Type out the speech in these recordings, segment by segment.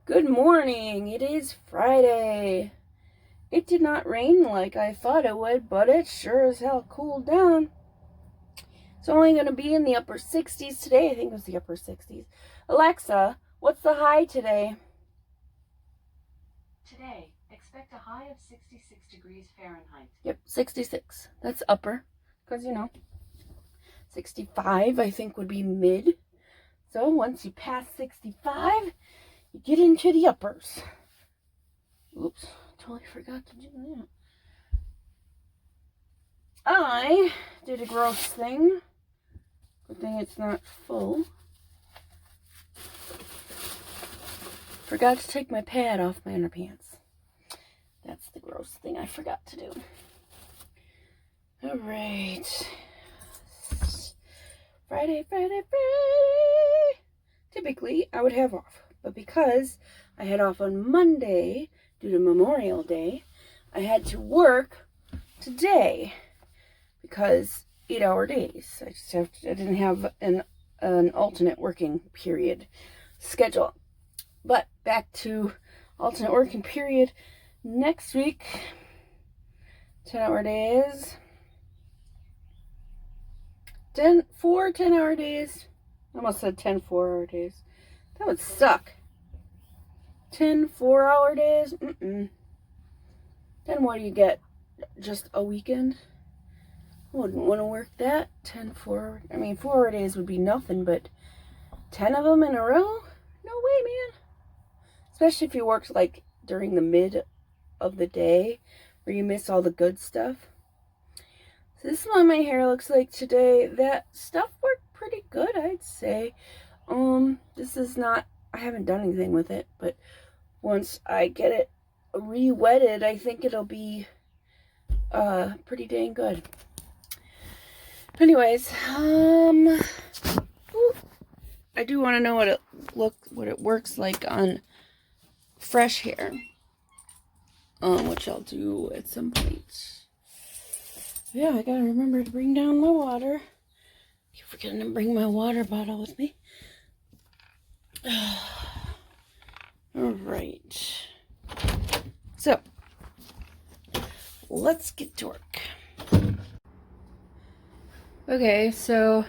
Good morning. It is Friday. It did not rain like I thought it would, but it sure as hell cooled down. It's only going to be in the upper 60s today. I think it was the upper 60s. Alexa, what's the high today? Today, expect a high of 66 degrees Fahrenheit. Yep, 66. That's upper. Because, 65 I think would be mid. So once you pass 65, you get into the uppers. Oops, totally forgot to do that. I did a gross thing. Good thing it's not full. Forgot to take my pad off my underpants. That's the gross thing I forgot to do. Alright. Friday. Typically, I would have off. But because I had off on Monday due to Memorial Day, I had to work today because 8-hour days. I didn't have an alternate working period schedule. But back to alternate working period next week. 10-hour days. 4 10-hour days. I almost said 10 4-hour days. That would suck. 10 4-hour days? Then what do you get? Just a weekend? I wouldn't want to work that. 4-hour days would be nothing, but 10 of them in a row? No way, man. Especially if you worked like during the mid of the day where you miss all the good stuff. So this is what my hair looks like today. That stuff worked pretty good, I'd say. This is not, I haven't done anything with it, but once I get it re-wetted, I think it'll be pretty dang good. Anyways, I do want to know what it works like on fresh hair, which I'll do at some point. Yeah, I gotta remember to bring down my water. Keep forgetting to bring my water bottle with me. Alright. So, let's get to work. Okay, so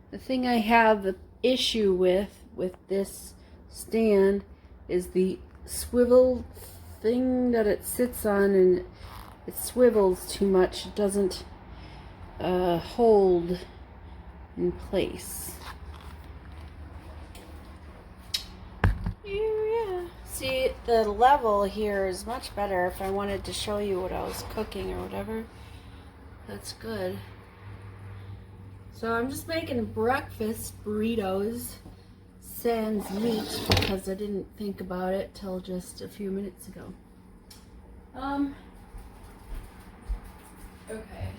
the thing I have the issue with this stand is the swivel thing that it sits on, and it swivels too much. It doesn't hold in place. Yeah. See, the level here is much better if I wanted to show you what I was cooking or whatever. That's good. So I'm just making breakfast burritos sans meat because I didn't think about it till just a few minutes ago. Okay.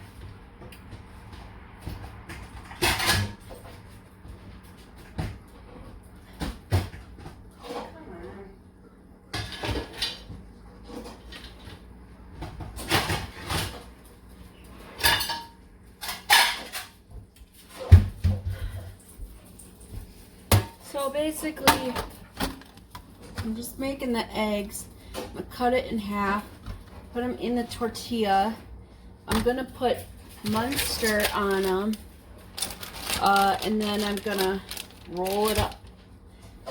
So basically, I'm just making the eggs. I'm gonna cut it in half, put them in the tortilla. I'm gonna put Munster on them, and then I'm gonna roll it up,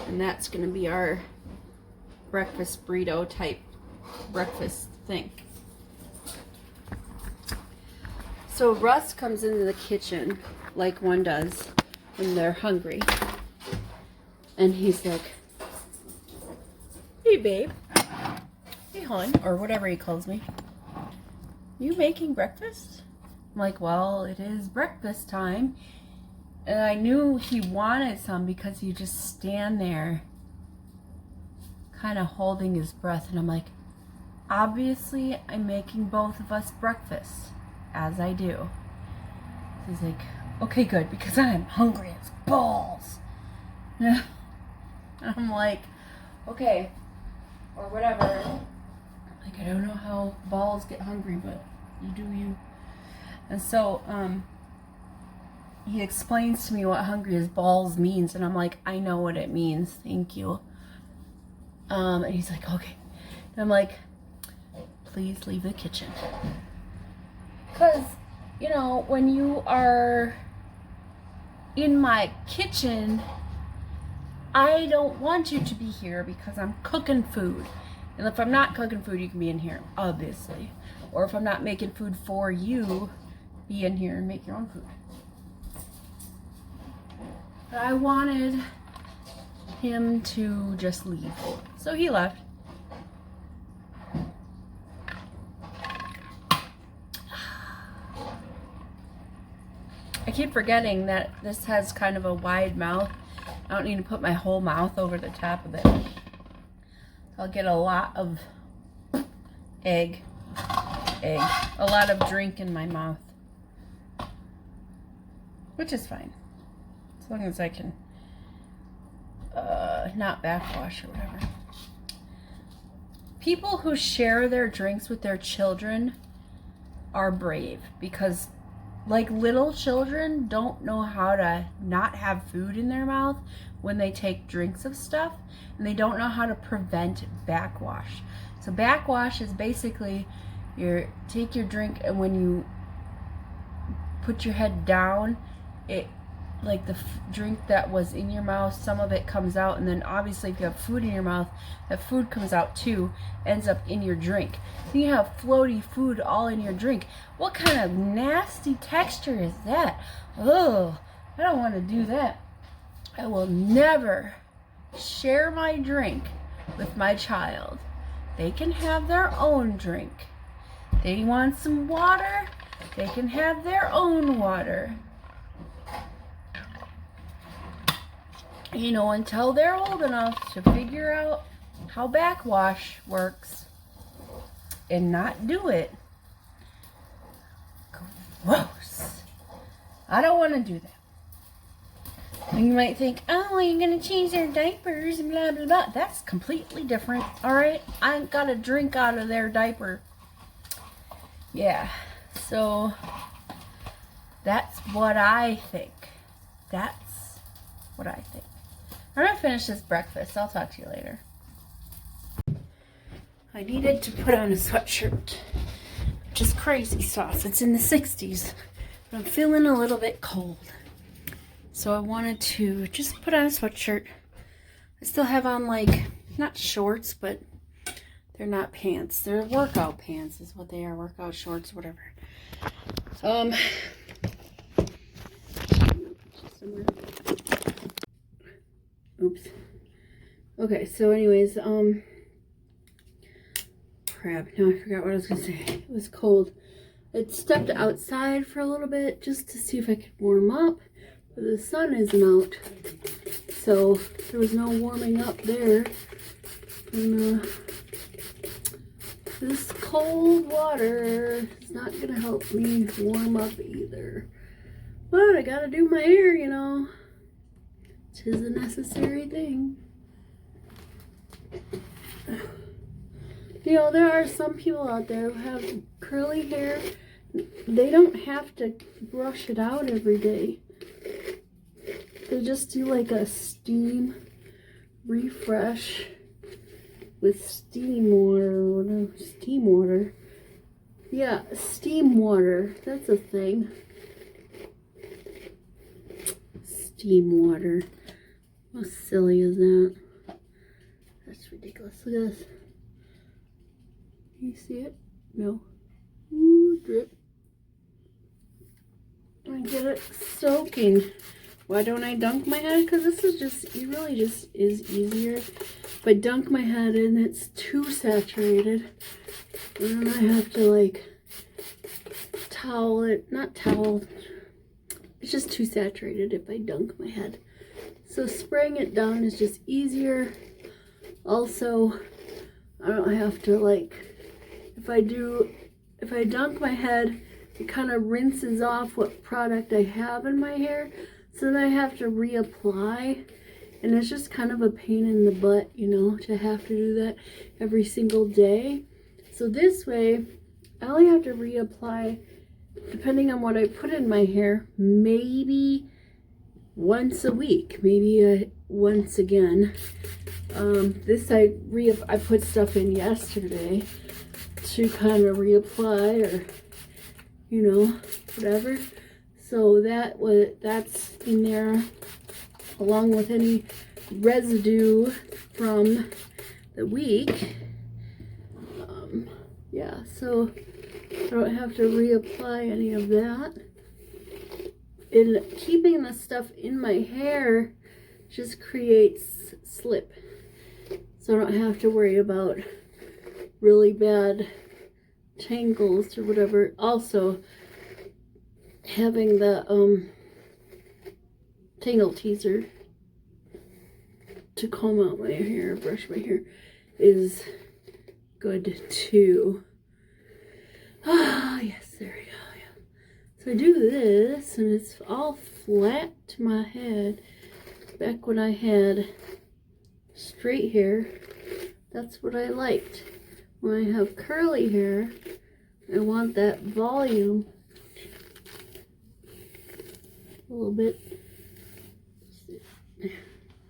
and that's gonna be our breakfast burrito type breakfast thing. So Russ comes into the kitchen like one does when they're hungry. And he's like, "Hey, babe. Hey, hon," or whatever he calls me. "You making breakfast?" I'm like, "Well, it is breakfast time." And I knew he wanted some because he just stand there kind of holding his breath. And I'm like, obviously, I'm making both of us breakfast, as I do. He's like, "Okay, good, because I'm hungry as balls." I'm like, okay, or whatever. Like, I don't know how balls get hungry, but you do you. And so, he explains to me what hungry as balls means, and I'm like, I know what it means, thank you. And he's like, okay. And I'm like, please leave the kitchen. Because, you know, when you are in my kitchen, I don't want you to be here because I'm cooking food. And if I'm not cooking food, you can be in here, obviously. Or if I'm not making food for you, be in here and make your own food. But I wanted him to just leave. So he left. I keep forgetting that this has kind of a wide mouth. I don't need to put my whole mouth over the top of it. I'll get a lot of egg, a lot of drink in my mouth, which is fine, as long as I can not backwash or whatever. People who share their drinks with their children are brave, because like little children don't know how to not have food in their mouth when they take drinks of stuff, and they don't know how to prevent backwash. So backwash is basically you take your drink, and when you put your head down, it like the drink that was in your mouth, some of it comes out, and then obviously if you have food in your mouth, that food comes out too, ends up in your drink. Then you have floaty food all in your drink. What kind of nasty texture is that? Oh, I don't want to do that. I will never share my drink with my child. They can have their own drink. They want some water, they can have their own water. You know, until they're old enough to figure out how backwash works and not do it. Gross. I don't want to do that. And you might think, oh, you're going to change their diapers and blah, blah, blah. That's completely different, all right? I got to drink out of their diaper. Yeah, so that's what I think. That's what I think. I'm going to finish this breakfast. I'll talk to you later. I needed to put on a sweatshirt, which is crazy sauce. It's in the 60s, but I'm feeling a little bit cold. So I wanted to just put on a sweatshirt. I still have on, like, not shorts, but they're not pants. They're workout pants is what they are. Workout shorts, whatever. Oops. Okay, so anyways, crap. No, I forgot what I was going to say. It was cold. I stepped outside for a little bit just to see if I could warm up. But the sun isn't out. So there was no warming up there. And this cold water is not going to help me warm up either. But I got to do my hair, you know. 'Tis a necessary thing. You know, there are some people out there who have curly hair. They don't have to brush it out every day. They just do like a steam refresh with steam water or whatever. Steam water. Yeah, steam water. That's a thing. Steam water. How silly is that? That's ridiculous. Look at this. Can you see it? No. Ooh, drip. I get it soaking. Why don't I dunk my head? Because this is just, it really just is easier. If I dunk my head in, it's too saturated. And then I have to like towel it. Not towel. It's just too saturated if I dunk my head. So spraying it down is just easier. Also, I don't have to like, if I dunk my head, it kind of rinses off what product I have in my hair. So then I have to reapply. And it's just kind of a pain in the butt, you know, to have to do that every single day. So this way, I only have to reapply depending on what I put in my hair, maybe once a week, maybe once again. This I put stuff in yesterday to kind of reapply, or you know, whatever. So that's in there, along with any residue from the week. Yeah, so I don't have to reapply any of that. And keeping the stuff in my hair just creates slip. So I don't have to worry about really bad tangles or whatever. Also, having the tangle teaser to comb out my hair, brush my hair, is good too. Ah, yes, there we go. Yeah. So I do this, and it's all flat to my head. Back when I had straight hair, that's what I liked. When I have curly hair, I want that volume a little bit.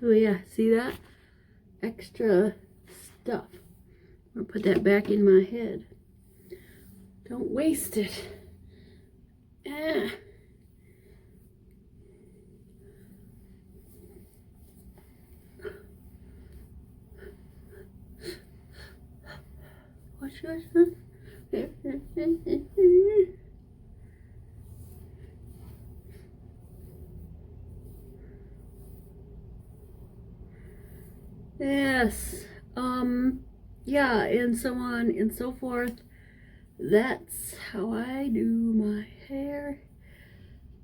Oh yeah, see that? Extra stuff. I'll put that back in my head. Don't waste it. Ah. Watch this. Yes. Yeah, and so on and so forth. That's how I do my hair.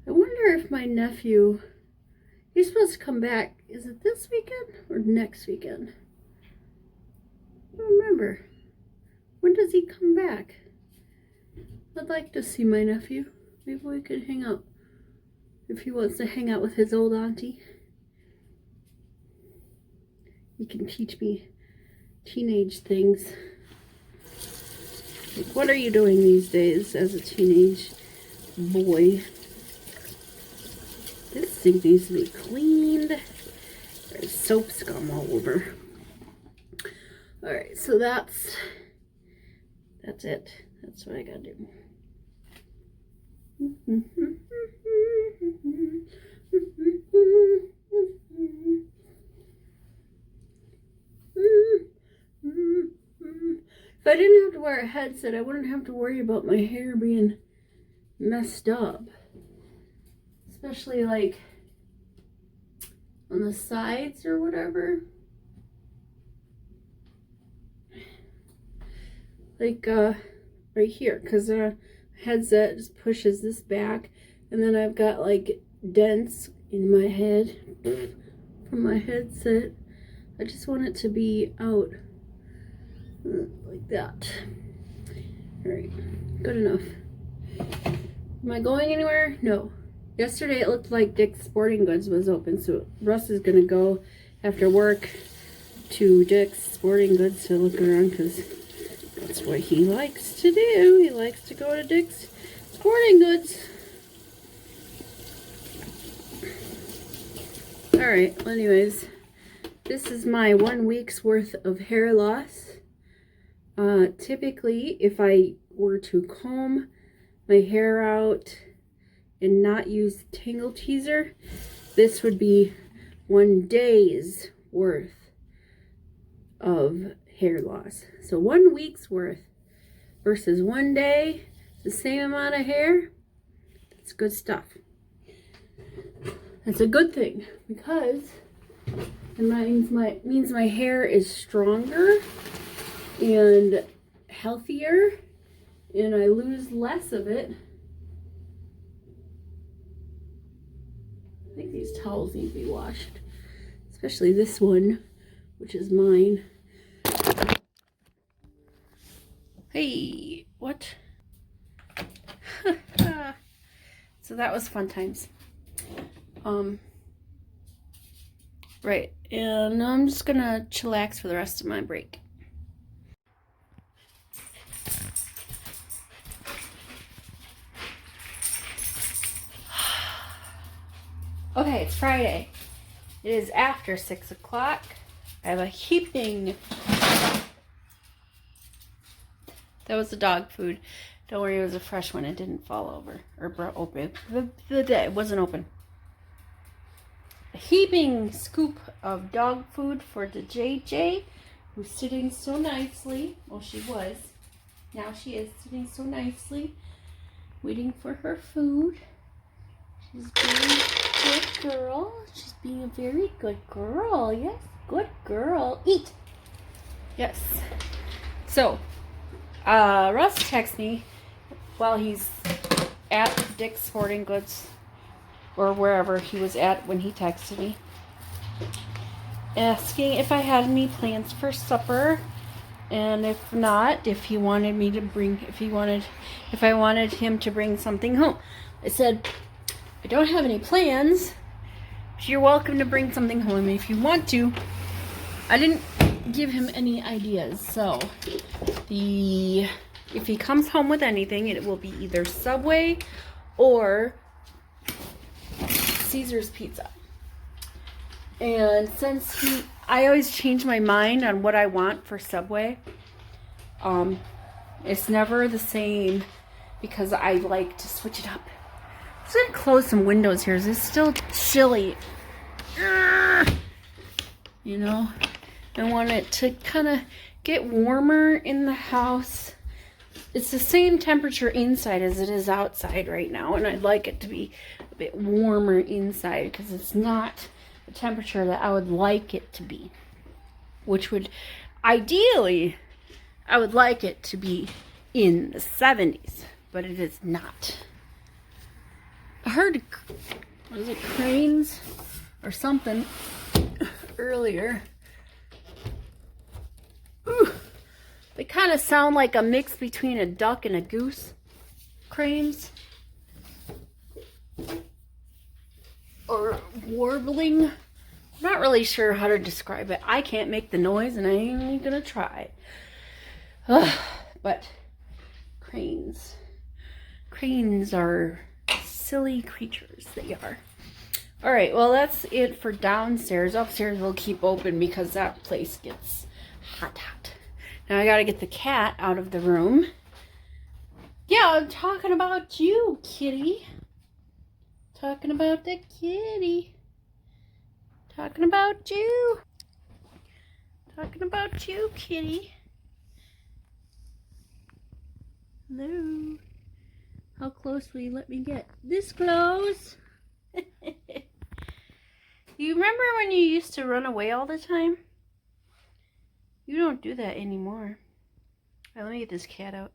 I wonder if my nephew, he's supposed to come back. Is it this weekend or next weekend? I don't remember. When does he come back? I'd like to see my nephew. Maybe we could hang out if he wants to hang out with his old auntie. He can teach me teenage things. Like, what are you doing these days as a teenage boy? This thing needs to be cleaned. There's soap scum all over. Alright, so that's it. That's what I gotta do. If I didn't have to wear a headset, I wouldn't have to worry about my hair being messed up. Especially like on the sides or whatever. Like right here, because the headset just pushes this back, and then I've got like dents in my head from my headset. I just want it to be out like that. Alright, good enough. Am I going anywhere? No. Yesterday it looked like Dick's Sporting Goods was open, so Russ is gonna go after work to Dick's Sporting Goods to look around, because that's what he likes to do. He likes to go to Dick's Sporting Goods. Alright, well anyways, this is my 1 week's worth of hair loss. Typically, if I were to comb my hair out and not use the tangle teaser, this would be 1 day's worth of hair loss. So 1 week's worth versus 1 day, the same amount of hair. That's good stuff. That's a good thing, because it means my hair is stronger and healthier, and I lose less of it. I think these towels need to be washed, especially this one, which is mine. Hey, what? So that was fun times. Right, and I'm just gonna chillax for the rest of my break. Okay, it's Friday. It is after 6 o'clock. I have a heaping. That was the dog food. Don't worry, it was a fresh one. It didn't fall over or open. It wasn't open. A heaping scoop of dog food for the JJ, who's sitting so nicely. Well, she was. Now she is sitting so nicely, waiting for her food. She's being a good girl. She's being a very good girl. Yes, good girl. Eat. Yes. So, Russ texts me while he's at Dick's Sporting Goods or wherever he was at when he texted me, asking if I had any plans for supper, and if not, if I wanted him to bring something home. I said, I don't have any plans, but you're welcome to bring something home if you want to. I didn't give him any ideas, so if he comes home with anything, it will be either Subway or Caesar's Pizza. And since I always change my mind on what I want for Subway, it's never the same because I like to switch it up. I'm just gonna close some windows here. It's still chilly. You know, I want it to kind of get warmer in the house. It's the same temperature inside as it is outside right now, and I'd like it to be a bit warmer inside because it's not the temperature that I would like it to be, which would ideally, I would like it to be in the 70s, but it is not. I heard, was it cranes or something earlier? Ooh, they kind of sound like a mix between a duck and a goose. Cranes. Or warbling. I'm not really sure how to describe it. I can't make the noise and I ain't gonna try. But cranes. Cranes are silly creatures. They are. Alright, well that's it for downstairs. Upstairs we'll keep open because that place gets hot. Now I gotta get the cat out of the room. Yeah, I'm talking about you, kitty. Talking about the kitty. Talking about you. Talking about you, kitty. Hello. How close will you let me get? This close? You remember when you used to run away all the time? You don't do that anymore. Alright, let me get this cat out.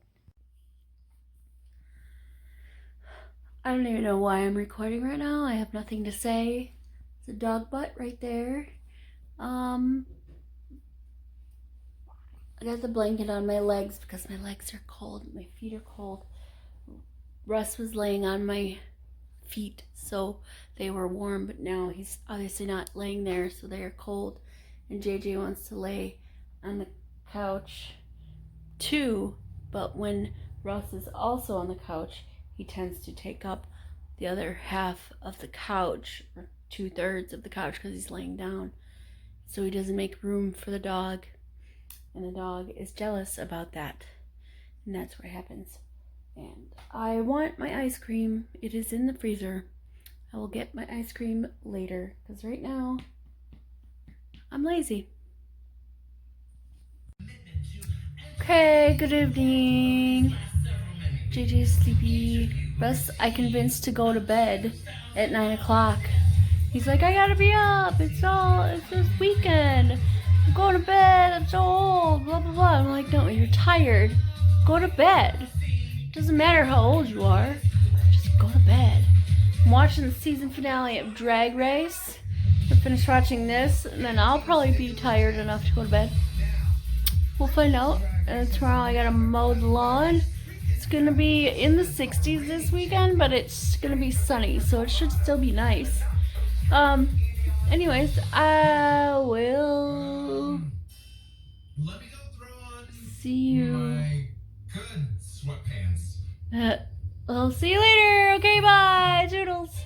I don't even know why I'm recording right now. I have nothing to say. It's a dog butt right there. I got the blanket on my legs because my legs are cold. My feet are cold. Russ was laying on my feet, so they were warm, but now he's obviously not laying there, so they are cold. And JJ wants to lay on the couch too, but when Russ is also on the couch, he tends to take up the other half of the couch, or 2/3 of the couch, because he's laying down. So he doesn't make room for the dog, and the dog is jealous about that, and that's what happens. And I want my ice cream. It is in the freezer. I will get my ice cream later, because right now I'm lazy. Okay, good evening. JJ's sleepy. Russ, I convinced to go to bed at 9 o'clock. He's like, I gotta be up. It's this weekend. I'm going to bed. I'm so old. Blah, blah, blah. I'm like, no, you're tired. Go to bed. Doesn't matter how old you are. Just go to bed. I'm watching the season finale of Drag Race. I'll finish watching this, and then I'll probably be tired enough to go to bed. We'll find out. And tomorrow I gotta mow the lawn. It's gonna be in the 60s this weekend, but it's gonna be sunny, so it should still be nice. Anyways, I will see you. My good sweatpants. I'll see you later. Okay, bye. Toodles.